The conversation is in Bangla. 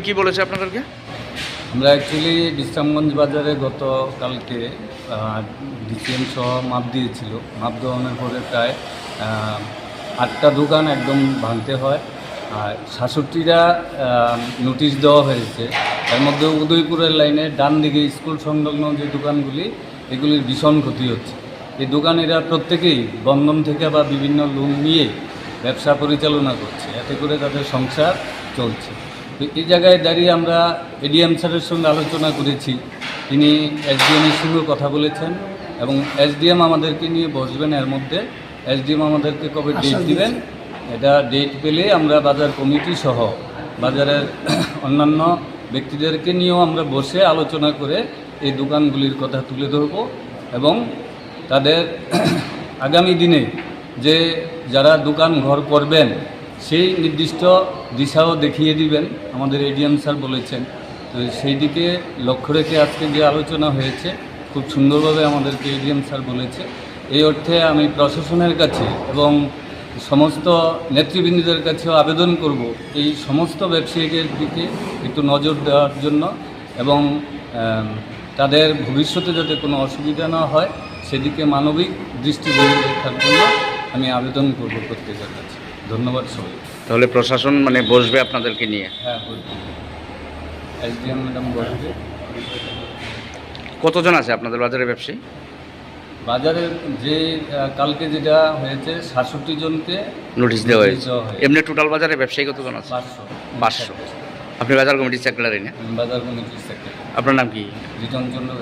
কি বলেছে আপনাদেরকে? আমরা অ্যাকচুয়ালি বিশ্রামগঞ্জ বাজারে গতকালকে ডিসিএম সহ মাপ দিয়েছিল। মাপ দেওয়ানোর পরে প্রায় 8টা দোকান একদম ভাঙতে হয়, আর 66টা নোটিশ দেওয়া হয়েছে। এর মধ্যে উদয়পুরের লাইনে ডান দিকে স্কুল সংলগ্ন যে দোকানগুলি, এগুলির ভীষণ ক্ষতি হচ্ছে। এই দোকানিরা প্রত্যেকেই বন্ধন থেকে বা বিভিন্ন লোন নিয়ে ব্যবসা পরিচালনা করছে, এতে করে তাদের সংসার চলছে। তো এই জায়গায় দাঁড়িয়ে আমরা এডিএম স্যারের সঙ্গে আলোচনা করেছি, তিনি এসডিএমের সঙ্গে কথা বলেছেন এবং এসডিএম আমাদেরকে নিয়ে বসবেন। এর মধ্যে এসডিএম আমাদেরকে কবে ডেট দিবেন, এটা ডেট পেলে আমরা বাজার কমিটি সহ বাজারের অন্যান্য ব্যক্তিদেরকে নিয়েও আমরা বসে আলোচনা করে এই দোকানগুলির কথা তুলে ধরব এবং তাদের আগামী দিনে যে যারা দোকান ঘর করবেন সেই নির্দিষ্ট দিশাও দেখিয়ে দিবেন, আমাদের এডিএম স্যার বলেছেন। তো সেই দিকে লক্ষ্য রেখে আজকে যে আলোচনা হয়েছে খুব সুন্দরভাবে আমাদেরকে এডিএম স্যার বলেছে। এই অর্থে আমি প্রশাসনের কাছে এবং সমস্ত নেতৃবৃন্দদের কাছেও আবেদন করব এই সমস্ত ব্যবসায়ীদের দিকে একটু নজর দেওয়ার জন্য এবং তাদের ভবিষ্যতে যাতে কোনো অসুবিধা না হয় সেদিকে মানবিক দৃষ্টিভঙ্গি রাখার জন্য আমি আবেদন করব প্রত্যেকের কাছে। ধন্যবাদ সবাই। তাহলে প্রশাসন বসবে আপনাদেরকে নিয়ে? হ্যাঁ, বলছি এসডিএম ম্যাডাম বসবে। কতজন আছে আপনাদের বাজারে ব্যবসায়ী? বাজারে যে কালকে যেটা হয়েছে 66 জনকে নোটিশ দেওয়া হয়েছে। এমনি টোটাল বাজারে ব্যবসায়ী কতজন আছে? 500। আপনি বাজার কমিটির সেক্রেটারি না? বাজার কমিটির সেক্রেটারি। আপনার নাম কি? রিটন চন্দ্র।